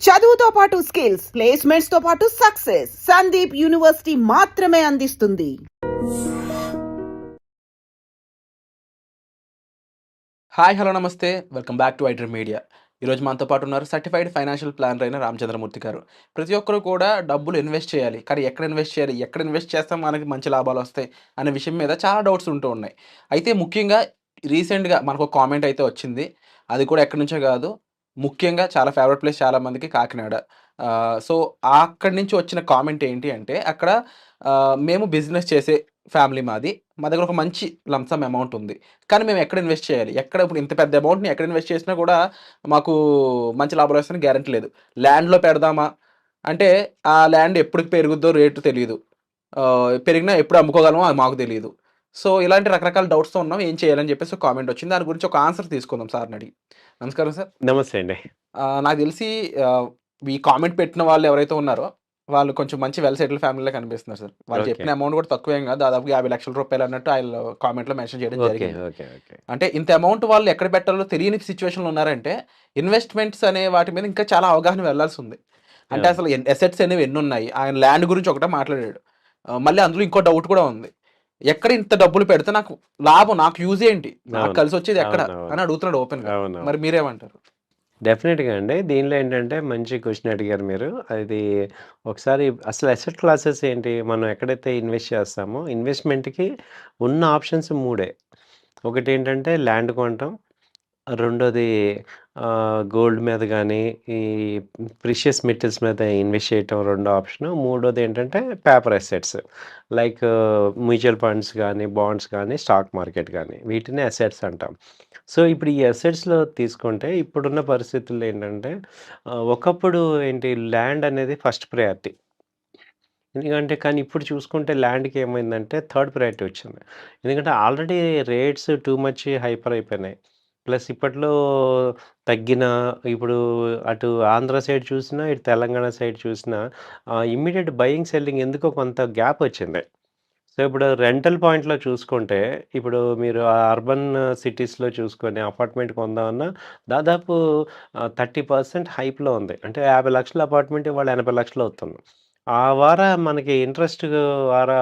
చదువుతో పాటు skills, placements తో పాటు సక్సెస్ సందీప్ యూనివర్సిటీ మాత్రమే అందిస్తుంది. హాయ్ హలో నమస్తే welcome back to iDream media. ఈరోజు మనతో పాటు ఉన్నారు సర్టిఫైడ్ ఫైనాన్షియల్ ప్లానర్ అయిన రామచంద్రమూర్తి గారు. ప్రతి ఒక్కరు కూడా డబ్బులు ఇన్వెస్ట్ చేయాలి, కానీ ఎక్కడ ఇన్వెస్ట్ చేయాలి, ఎక్కడ ఇన్వెస్ట్ చేస్తాం మనకి మంచి లాభాలు వస్తాయి అనే విషయం మీద చాలా డౌట్స్ ఉంటూ ఉన్నాయి. అయితే ముఖ్యంగా రీసెంట్గా మనకు ఒక కామెంట్ అయితే వచ్చింది. అది కూడా ఎక్కడి నుంచో కాదు, ముఖ్యంగా చాలా ఫేవరెట్ ప్లేస్ చాలా మందికి కాకినాడ. సో అక్కడి నుంచి వచ్చిన కామెంట్ ఏంటి అంటే, అక్కడ మేము బిజినెస్ చేసే ఫ్యామిలీ మాది, మా దగ్గర ఒక మంచి లంసమ్ అమౌంట్ ఉంది, కానీ మేము ఎక్కడ ఇన్వెస్ట్ చేయాలి, ఎక్కడ ఇప్పుడు ఇంత పెద్ద అమౌంట్ని ఎక్కడ ఇన్వెస్ట్ చేసినా కూడా మాకు మంచి లాభాలు వస్తాయని గ్యారంటీ లేదు. ల్యాండ్లో పెడదామా అంటే ఆ ల్యాండ్ ఎప్పటికి పెరుగుద్దో రేటు తెలియదు, పెరిగినా ఎప్పుడు అమ్ముకోగలమో అది మాకు తెలియదు. సో ఇలాంటి రకరకాల డౌట్స్తో ఉన్నాం, ఏం చేయాలని చెప్పేసి ఒక కామెంట్ వచ్చింది. దాని గురించి ఒక ఆన్సర్ తీసుకుందాం సార్ని అడిగి. నమస్కారం సార్. నమస్తే అండి. నాకు తెలిసి ఈ కామెంట్ పెట్టిన వాళ్ళు ఎవరైతే ఉన్నారో వాళ్ళు కొంచెం మంచి వెల్ సెటిల్ ఫ్యామిలీలో కనిపిస్తున్నారు సార్. వాళ్ళు ఓకే. చెప్పిన అమౌంట్ కూడా తక్కువేం కాదు, దాదాపు 50 లక్షల అన్నట్టు ఆయన కామెంట్లో మెన్షన్ చేయడం ఓకే. జరిగింది. ఓకే. ఓకే. అంటే ఇంత అమౌంట్ వాళ్ళు ఎక్కడ పెట్టాలో తెలియని సిచ్యువేషన్లో ఉన్నారంటే ఇన్వెస్ట్మెంట్స్ అనే వాటి మీద ఇంకా చాలా అవగాహన వెళ్ళాల్సి ఉంది. అంటే అవును. అసలు అసెట్స్ అనేవి ఎన్ని ఉన్నాయి, ఆయన ల్యాండ్ గురించి ఒకటే మాట్లాడాడు. మళ్ళీ అందులో ఇంకో డౌట్ కూడా ఉంది, ఎక్కడ ఇంత డబ్బులు పెడితే నాకు లాభం, నాకు యూజ్ ఏంటి, నాకు అవును. కలిసి వచ్చేది ఎక్కడ అవునవును. అని అడుగుతున్నాడు ఓపెన్గా. అవునవును. మరి మీరేమంటారు? డెఫినెట్‌గా అండి. దీనిలో ఏంటంటే మంచి క్వెషన్ అడిగారు మీరు. అది ఒకసారి అసలు అసెట్ క్లాసెస్ ఏంటి? మనం ఎక్కడైతే ఇన్వెస్ట్ చేస్తామో ఇన్వెస్ట్‌మెంట్‌కి ఉన్న ఆప్షన్స్ 3 ఒకటేంటంటే ల్యాండ్ కొనటం, రెండోది గోల్డ్ మీద గానీ, ఈ ప్రిషియస్ మెటల్స్ మీద ఇన్వెస్ట్ చేయటం రెండో ఆప్షను. మూడోది ఏంటంటే paper assets like mutual funds గానీ, బాండ్స్ గానీ, స్టాక్ మార్కెట్ గానీ వీటిని అసెట్స్ అంటాం. సో, ఇప్పుడు ఈ అసెట్స్‌లో తీసుకుంటే ఇప్పుడున్న పరిస్థితుల్లో ఏంటంటే ఒకప్పుడు ఏంటి ల్యాండ్ అనేది ఫస్ట్ ప్రయారిటీ. ఎందుకంటే కానీ ఇప్పుడు చూసుకుంటే ల్యాండ్‌కి ఏమైందంటే థర్డ్ ప్రయారిటీ వచ్చింది. ఎందుకంటే already rates too much hyper అయిపోయినాయి. ప్లస్ ఇప్పట్లో తగ్గిన ఇప్పుడు అటు ఆంధ్ర సైడ్ చూసినా, ఇటు తెలంగాణ సైడ్ చూసినా ఇమ్మీడియేట్ బయింగ్, సెల్లింగ్ ఎందుకో కొంత గ్యాప్ వచ్చింది. సో, ఇప్పుడు రెంటల్ పాయింట్‌లో చూసుకుంటే, ఇప్పుడు మీరు అర్బన్ సిటీస్‌లో చూసుకొని అపార్ట్‌మెంట్ కొందామన్నా దాదాపు 30% హైప్‌లో ఉంది. అంటే 50,00,000 అపార్ట్‌మెంట్ ఇవాళ 80,00,000 అవుతుంది. ఆ వార మనకి ఇంట్రెస్ట్ వారా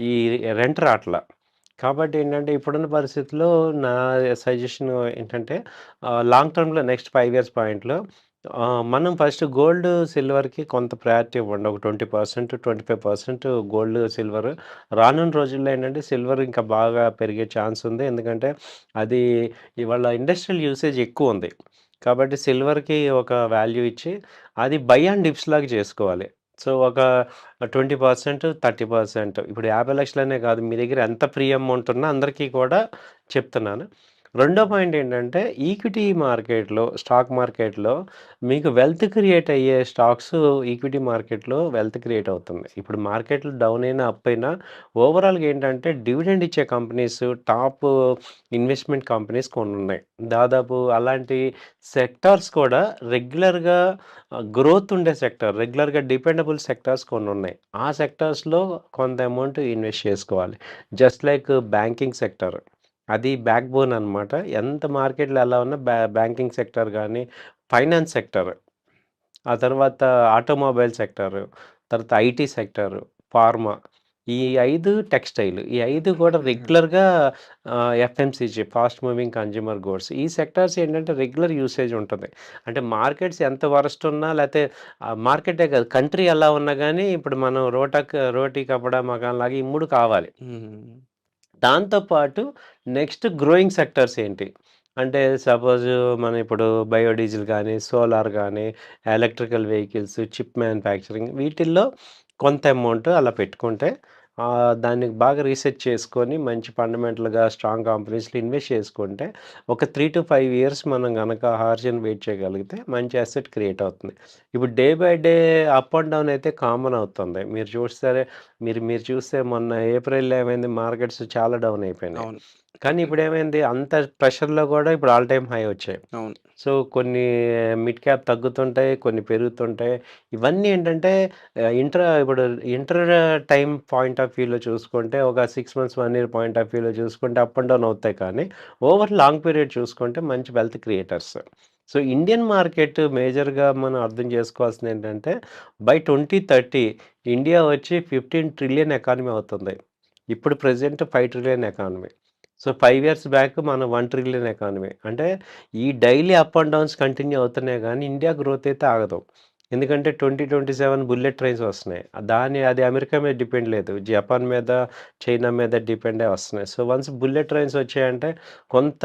ఈ రెంట్ రాట్ల. కాబట్టి ఏంటంటే ఇప్పుడున్న పరిస్థితిలో నా సజెషన్ ఏంటంటే లాంగ్ టర్మ్‌లో నెక్స్ట్ 5 ఇయర్స్ పాయింట్‌లో మనం ఫస్ట్ గోల్డ్, సిల్వర్‌కి కొంత ప్రయారిటీ ఇవ్వండి. ఒక 20%, 25% గోల్డ్, సిల్వర్. రానున్న రోజుల్లో ఏంటంటే సిల్వర్ ఇంకా బాగా పెరిగే ఛాన్స్ ఉంది. ఎందుకంటే అది ఇవాళ ఇండస్ట్రియల్ యూసేజ్ ఎక్కువుంది. కాబట్టి సిల్వర్‌కి ఒక వాల్యూ ఇచ్చి అది బై అండ్ డిప్స్ లాగా చేసుకోవాలి. సో, ఒక 20%, 30% ఇప్పుడు 50,00,000 కాదు, మీ దగ్గర ఎంత ఫ్రీ అమౌంట్ ఉన్నా అందరికీ కూడా చెప్తున్నాను. రెండో పాయింట్ ఏంటంటే ఈక్విటీ మార్కెట్‌లో, స్టాక్ మార్కెట్‌లో మీకు వెల్త్ క్రియేట్ అయ్యే స్టాక్స్ ఈక్విటీ మార్కెట్‌లో వెల్త్ క్రియేట్ అవుతుంది. ఇప్పుడు మార్కెట్‌లు డౌన్ అయినా, అప్ అయినా ఓవరాల్‌గా ఏంటంటే డివిడెండ్ ఇచ్చే కంపెనీస్, టాప్ ఇన్వెస్ట్‌మెంట్ కంపెనీస్ కొన్నున్నాయి. దాదాపు అలాంటి సెక్టార్స్ కూడా రెగ్యులర్‌గా గ్రోత్ ఉండే సెక్టార్, రెగ్యులర్‌గా డిపెండబుల్ సెక్టార్స్ కొన్నున్నాయి. ఆ సెక్టార్స్‌లో కొంత అమౌంట్ ఇన్వెస్ట్ చేసుకోవాలి. Just like banking sector. అది బ్యాక్ బోన్ అనమాట. ఎంత మార్కెట్‌లో ఎలా ఉన్నా బ్యాంకింగ్ సెక్టార్ గానీ, ఫైనాన్స్ సెక్టార్, ఆ తర్వాత ఆటోమొబైల్ సెక్టారు, తర్వాత ఐటీ సెక్టారు, ఫార్మా, ఈ 5 టెక్స్‌టైల్, ఈ 5 కూడా రెగ్యులర్‌గా FMCG, fast moving consumer goods, ఈ సెక్టార్స్ ఏంటంటే రెగ్యులర్ యూసేజ్ ఉంటది. అంటే మార్కెట్స్ ఎంత వరస్ట్ ఉన్నా లేతే మార్కెటే కాదు, కంట్రీ ఎలా ఉన్నా గానీ ఇప్పుడు మనం రోటీ కపడా మకాన్ లాగా ఈ 3 కావాలి. దాంతో పాటు నెక్స్ట్ గ్రోయింగ్ సెక్టార్స్ ఏంటి? అంటే సపోజ్ మనం ఇప్పుడు బయోడీజిల్ గానీ, సోలార్ గానీ, ఎలక్ట్రికల్ వెహికల్స్, చిప్ మ్యానుఫ్యాక్చరింగ్ వీటిల్లో కొంత అమౌంట్ అలా పెట్టుకుంటే దాన్ని బాగా రీసెర్చ్ చేసుకొని మంచి ఫండమెంటల్‌గా స్ట్రాంగ్ కంపెనీస్‌లో ఇన్వెస్ట్ చేసుకుంటే ఒక 3-5 ఇయర్స్ మనం గనక హార్స్ అండ్ వెయిట్ చేయగలిగితే మంచి అసెట్ క్రియేట్ అవుతుంది. ఇప్పుడు day by day up and down అయితే కామన్ అవుతుంది. మీరు చూస్తే మీరు మీరు చూస్తే మొన్న ఏప్రిల్‌లో ఏమైంది, మార్కెట్స్ చాలా డౌన్ అయిపోయినాయి. అవును. కానీ ఇప్పుడేమైంది, అంత ప్రెషర్‌లో గూడా ఇప్పుడు ఆల్ టైమ్ హై వచ్చాయి. అవును. సో, కొన్ని మిడ్ క్యాప్ తగ్గుతుంటాయి, కొన్ని పెరుగుతుంటాయి. ఇవన్నీ ఏంటంటే ఇప్పుడు ఇంటర్ టైమ్ పాయింట్ ఆఫ్ వ్యూలో చూసుకుంటే ఒక 6 మంత్స్, 1 ఇయర్ పాయింట్ ఆఫ్ వ్యూలో చూసుకుంటే అప్ అండ్ డౌన్ అవుతాయి. కానీ ఓవర్ లాంగ్ పీరియడ్ చూసుకుంటే మంచి wealth creators. So, Indian market మేజర్‌గా మనం అర్థం చేసుకోవాల్సిందేంటంటే, బై 2030 ఇండియా వచ్చి 15 ట్రిలియన్ ఎకానమీ అవుతుంది. ఇప్పుడు present 5 trillion economy. So, 5 years back మనం 1 ట్రిలియన్ ఎకానమీ. అంటే ఈ daily up and downs continue అవుతున్నాయి గానీ, ఇండియా గ్రోత్ అయితే ఆగదు. ఎందుకంటే 2027 బుల్లెట్ ట్రైన్స్ వస్తున్నాయి. అది అమెరికా మీద డిపెండ్ లేదు. జపాన్ మీద, చైనా మీద డిపెండే వస్తున్నాయి. సో, వన్స్ బుల్లెట్ ట్రైన్స్ వచ్చాయంటే కొంత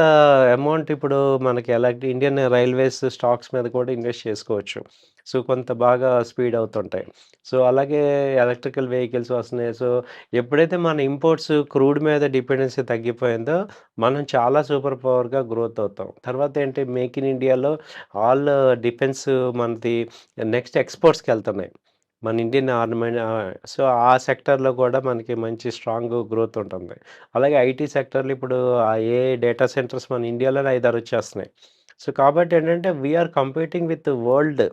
అమౌంట్ ఇప్పుడు మనకి ఇండియన్ రైల్వేస్ స్టాక్స్ మీద కూడా ఇన్వెస్ట్ చేసుకోవచ్చు. సో, కొంత బాగా స్పీడ్ అవుతుంటాయి. సో, అలాగే ఎలక్ట్రికల్ వెహికల్స్ వస్తున్నాయి. సో, ఎప్పుడైతే మన ఇంపోర్ట్స్ క్రూడ్ మీద డిపెండెన్సీ తగ్గిపోయిందో, మనం చాలా సూపర్ పవర్‌గా గ్రోత్ అవుతాం. తర్వాత ఏంటి మేక్ ఇన్ ఇండియాలో ఆల్ డిఫెన్స్ మనది నెక్స్ట్ ఎక్స్‌పోర్ట్స్‌కెళ్తున్నాయి. మన ఇండియన్ సో, ఆ సెక్టార్‌లో కూడా మనకి మంచి స్ట్రాంగ్ గ్రోత్ ఉంటుంది. అలాగే ఐటీ సెక్టార్‌లో ఇప్పుడు ఏఐ డేటా సెంటర్స్ మన ఇండియాలోనే 5, 6 వచ్చేస్తున్నాయి. సో, కాబట్టి ఏంటంటే we're competing with world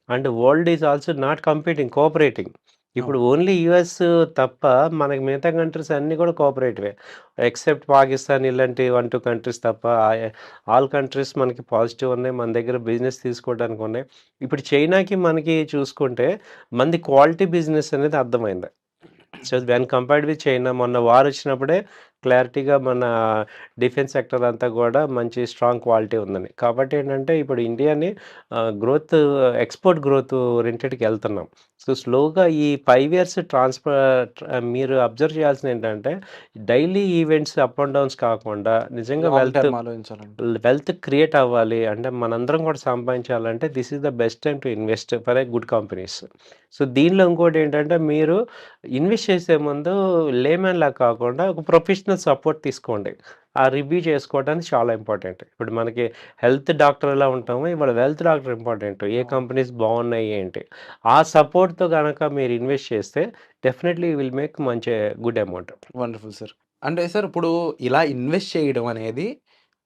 and world is also not competing, cooperating. ఇప్పుడు అవును. ఓన్లీ యూఎస్ తప్ప మనకి మిగతా కంట్రీస్ అన్నీ కూడా కోఆపరేటివే. ఎక్సెప్ట్ పాకిస్తాన్ ఇలాంటి 1, 2 కంట్రీస్ తప్ప ఆల్ కంట్రీస్ మనకి పాజిటివ్ ఉన్నాయి. మన దగ్గర బిజినెస్ తీసుకోవడానికి ఉన్నాయి. ఇప్పుడు చైనాకి మనకి చూసుకుంటే మనది క్వాలిటీ బిజినెస్ అనేది అర్థమైంది. So, when compared with China మొన్న వార్ వచ్చినప్పుడే క్లారిటీగా మన డిఫెన్స్ సెక్టర్ అంతా కూడా మంచి స్ట్రాంగ్ క్వాలిటీ ఉందని. కాబట్టి ఏంటంటే ఇప్పుడు ఇండియాని గ్రోత్ ఎక్స్‌పోర్ట్ గ్రోత్ ఓరియెంటెడ్‌కి ఎళ్తున్నాం. సో, స్లోగా ఈ 5 ఇయర్స్ మీరు అబ్జర్వ్ చేయాల్సిందేంటంటే daily events up and downs కాకుండా నిజంగా లాంగ్ టర్మ్ ఆలోచించాలండి. వెల్త్ క్రియేట్ అవ్వాలి. అంటే మనందరం కూడా సంపాదించాలంటే this is the best time to invest for a good companies. So, దీనిలో ఇంకోటేంటంటే మీరు ఇన్వెస్ట్ చేసే ముందు లేమన్‌లా కాకుండా ఒక ప్రొఫెషనల్ సపోర్ట్ తీసుకోండి. ఆ రివ్యూ చేసుకోవడానికి చాలా ఇంపార్టెంట్. ఇప్పుడు మనకి హెల్త్ డాక్టర్ ఎలా ఉంటామో ఇవాళ వెల్త్ డాక్టర్ ఇంపార్టెంట్. ఏ అవును. కంపెనీస్ బాగున్నాయి ఏంటి? ఆ సపోర్ట్‌తో గనక మీరు ఇన్వెస్ట్ చేస్తే డెఫినెట్‌లీ యూ విల్ మేక్ మంచి గుడ్ అమౌంట్. Wonderful sir. అంటే సార్ ఇప్పుడు ఇలా ఇన్వెస్ట్ చేయడం అనేది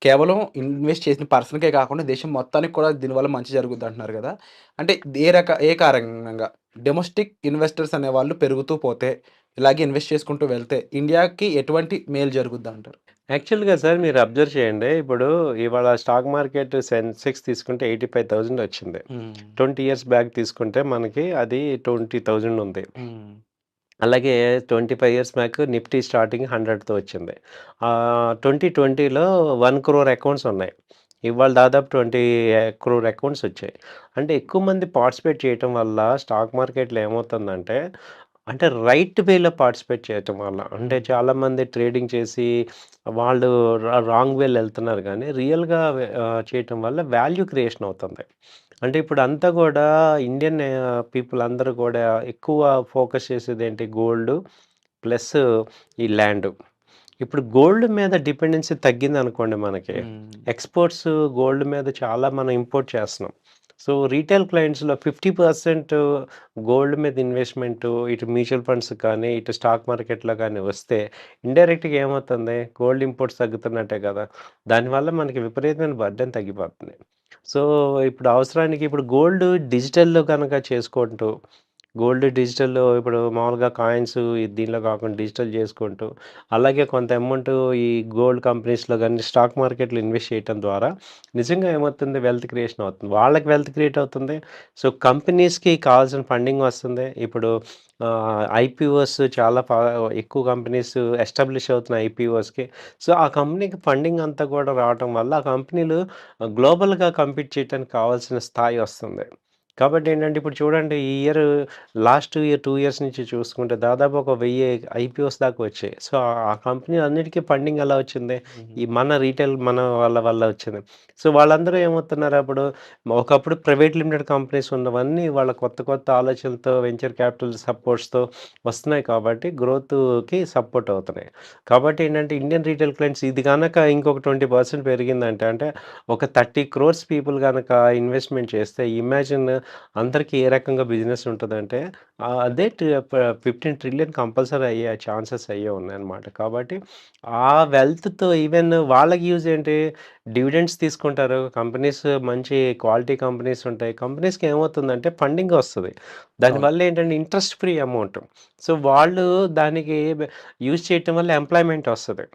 కేవలం ఇన్వెస్ట్ చేసిన పర్సన్‌కే కాకుండా దేశం మొత్తానికి కూడా దీనివల్ల మంచి జరుగుద్దంటున్నారు గదా! అంటే ఏ కారణంగా డొమెస్టిక్ ఇన్వెస్టర్స్ అనేవాళ్ళు పెరుగుతూ పోతే, ఇలాగే ఇన్వెస్ట్ చేసుకుంటూ వెళ్తే ఇండియాకి ఎటువంటి మేలు జరుగుద్దంటారు? యాక్చువల్‌గా సార్ మీరు అబ్జర్వ్ చేయండి. ఇప్పుడు ఇవాళ స్టాక్ మార్కెట్ సెన్సెక్స్ తీసుకుంటే 85,000 వచ్చింది. హ్మ్. 20 ఇయర్స్ బ్యాక్ తీసుకుంటే మనకి అది 20,000 ఉంది. హ్మ్. అలాగే 25 ఇయర్స్ బ్యాక్ నిఫ్టీ స్టార్టింగ్ 100తో వచ్చింది. 2020లో 1,00,00,000 అకౌంట్స్ ఉన్నాయి. ఇవాళ దాదాపు 20,00,00,000 అకౌంట్స్ వచ్చాయి. అంటే ఎక్కువ మంది పార్టిసిపేట్ చేయటం వల్ల స్టాక్ మార్కెట్‌లో ఏమవుతుందంటే, అంటే రైట్ వేలో పార్టిసిపేట్ చేయటం వల్ల అంటే హ్మ్. చాలామంది ట్రేడింగ్ చేసి వాళ్ళు రాంగ్ వేలో ఎళ్తున్నారు గానీ రియల్‌గా చేయటం వల్ల వాల్యూ క్రియేషన్ అవుతుంది. అంటే ఇప్పుడంతా గూడా ఇండియన్ పీపుల్ అందరూ గూడా ఎక్కువ ఫోకస్ చేసేదేంటి గోల్డ్ ప్లస్ ఈ ల్యాండు. ఇప్పుడు గోల్డ్ మీద డిపెండెన్సీ తగ్గిందనుకోండి మనకి. హ్మ్. ఎక్స్‌పోర్ట్స్ గోల్డ్ మీద చాలా మనం ఇంపోర్ట్ చేస్తున్నాం. సో, రీటైల్ క్లయింట్స్‌లో 50% గోల్డ్ మీద ఇన్వెస్ట్‌మెంటు ఇటు మ్యూచువల్ ఫండ్స్ కానీ, ఇటు స్టాక్ మార్కెట్‌లో కానీ వస్తే ఇండైరెక్ట్‌గా ఏమవుతుంది? గోల్డ్ ఇంపోర్ట్స్ తగ్గుతున్నట్టే కదా! దానివల్ల మనకి విపరీతమైన బర్డెన్ తగ్గిపోతుంది. సో, ఇప్పుడు అవసరానికి ఇప్పుడు గోల్డ్ డిజిటల్‌లో గనక చేసుకుంటూ గోల్డ్ డిజిటల్‌లో ఇప్పుడు మామూలుగా కాయిన్స్ దీనిలో కాకుండా డిజిటల్ చేసుకుంటూ, అలాగే కొంత అమౌంట్ ఈ గోల్డ్ కంపెనీస్‌లో గాని, స్టాక్ మార్కెట్‌లో ఇన్వెస్ట్ చేయటం ద్వారా నిజంగా ఏమవుతుంది వెల్త్ క్రియేషన్ అవుతుంది. వాళ్ళకి వెల్త్ క్రియేట్ అవుతుంది. సో, కంపెనీస్‌కి కావాల్సిన ఫండింగ్ వస్తుంది. ఇప్పుడు ఐపీఓస్ చాలా ఎక్కువ కంపెనీస్ ఎస్టాబ్లిష్ అవుతున్నాయి ఐపీఓస్‌కి. సో, ఆ కంపెనీకి ఫండింగ్ అంతా కూడా రావటం వల్ల ఆ కంపెనీలు గ్లోబల్‌గా కంపీట్ చేయటానికి కావాల్సిన స్థాయి వస్తుంది. కాబట్టి ఏంటంటే ఇప్పుడు చూడండి ఈ లాస్ట్ ఇయర్ 2 ఇయర్స్ నుంచి చూసుకుంటే దాదాపు ఒక 1000 ఐపీఓస్ దాకా వచ్చాయి. సో, ఆ కంపెనీలన్నిటికి ఫండింగ్ ఎలా వచ్చింది? హుహు. ఈ మన రీటైల్ మన వాళ్ళ వల్ల వచ్చింది. సో, వాళ్ళందరూ ఏమవుతున్నారు అప్పుడు ఒకప్పుడు ప్రైవేట్ లిమిటెడ్ కంపెనీస్ ఉన్నవన్నీ వాళ్ళ కొత్త కొత్త ఆలోచనలతో వెంచర్ క్యాపిటల్ సపోర్ట్స్‌తో వస్తున్నాయి కాబట్టి గ్రోత్‌కి సపోర్ట్ అవుతున్నాయి. కాబట్టి ఏంటంటే ఇండియన్ రీటైల్ క్లయింట్స్ ఇది గనక ఇంకొక 20% పెరిగిందంటే అంటే ఒక 30 క్రోర్స్ పీపుల్ గనక ఇన్వెస్ట్‌మెంట్ చేస్తే ఇమాజిన్ అందరికి ఏ రకంగా బిజినెస్ ఉంటదంటే అదే 15 ట్రిలియన్ కంపల్సరీ అయ్యే ఛాన్సెస్ అయ్యే ఉన్నాయన్నమాట. కాబట్టి ఆ వెల్త్‌తో ఈవెన్ వాళ్ళకి యూజ్ ఏంటి? డివిడెండ్స్ తీసుకుంటారు. కంపెనీస్ మంచి క్వాలిటీ కంపెనీస్ ఉంటాయి. కంపెనీస్‌కి ఏమవుతుందంటే ఫండింగ్ వస్తది. అవును. దానివల్ల ఏంటంటే ఇంట్రెస్ట్ ఫ్రీ అమౌంట్. సో, వాళ్ళు దానికి యూజ్ చేయటం వల్ల ఎంప్లాయ్‌మెంట్ వస్తది.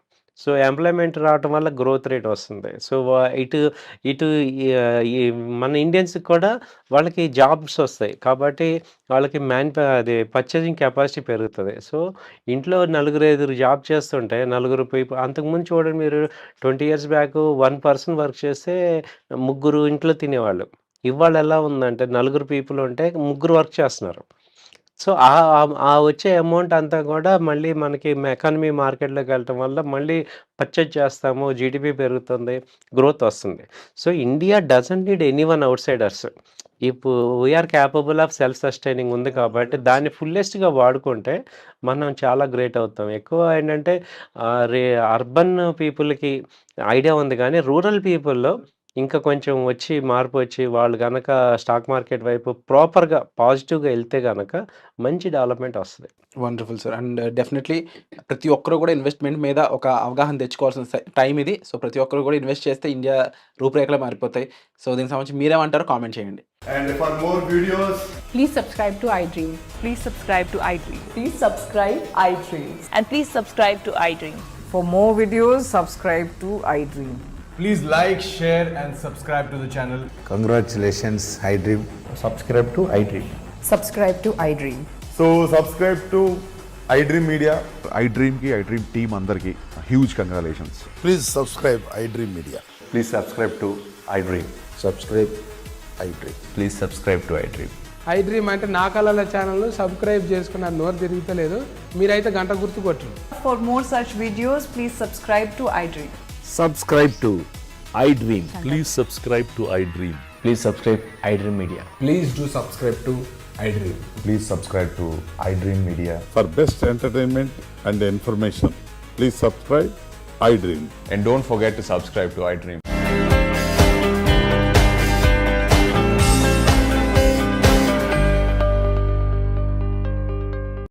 సో ఎంప్లాయ్మెంట్ రావటం వల్ల గ్రోత్ రేట్ వస్తుంది. సో ఇటు ఇటు ఈ మన ఇండియన్స్కి కూడా వాళ్ళకి జాబ్స్ వస్తాయి కాబట్టి వాళ్ళకి అది పర్చేసింగ్ కెపాసిటీ పెరుగుతుంది. సో ఇంట్లో నలుగురు ఐదుగురు జాబ్ చేస్తుంటే నలుగురు పీపుల్, అంతకుముందు చూడండి మీరు 20 years బ్యాక్ 1 person వర్క్ చేస్తే ముగ్గురు ఇంట్లో తినేవాళ్ళు. ఇవాళ ఎలా ఉందంటే నలుగురు పీపుల్ ఉంటే ముగ్గురు వర్క్ చేస్తున్నారు. సో ఆ వచ్చే అమౌంట్ అంతా కూడా మళ్ళీ మనకి ఎకానమీ మార్కెట్లోకి వెళ్ళటం వల్ల మళ్ళీ పర్చేజ్ చేస్తాము, జీడిపి పెరుగుతుంది, గ్రోత్ వస్తుంది. So India doesn't need anyone outsiders. ఇప్పుడు we are capable of self sustaining ఉంది కాబట్టి దాన్ని ఫుల్లెస్ట్గా వాడుకుంటే మనం చాలా గ్రేట్ అవుతాం. ఎక్కువ ఏంటంటే అర్బన్ పీపుల్కి ఐడియా ఉంది కానీ రూరల్ పీపుల్లో ఇంకా కొంచెం మార్పు వచ్చి వాళ్ళు గనక స్టాక్ మార్కెట్ వైపు ప్రాపర్గా పాజిటివ్గా వెళ్తే గనక మంచి డెవలప్మెంట్ వస్తుంది. Wonderful sir. అండ్ డెఫినెట్లీ ప్రతి ఒక్కరు కూడా ఇన్వెస్ట్మెంట్ మీద ఒక అవగాహన తెచ్చుకోవాల్సిన టైం ఇది. సో ప్రతి ఒక్కరు కూడా ఇన్వెస్ట్ చేస్తే ఇండియా రూపురేఖలు మారిపోతాయి. సో దీనికి సంబంధించి మీరేమంటారో కామెంట్ చేయండి. And for more videos, Please subscribe to iDream. Please subscribe to iDream. Please subscribe iDream. And please subscribe to iDream. For more videos, subscribe to iDream. please like, share and subscribe to the channel. Congratulations, iDream. subscribe to iDream. Subscribe to iDream. So subscribe to iDream Media. iDream की iDream team अंदर की huge congratulations. Please subscribe iDream Media. Please subscribe to iDream. Subscribe iDream. Please subscribe to iDream. iDream అంటే నా కళల ఛానల్ను subscribe చేసుకున్న నోరు తిరుగుతలేదు, మీరైతే గంట గుర్తు కొట్టండి. For more such videos, please subscribe to iDream. Subscribe to iDream. Please subscribe to iDream. Please subscribe iDream Media. Please do subscribe to iDream. Please subscribe to iDream Media. For best entertainment and information, please subscribe iDream. And don't forget to subscribe to iDream.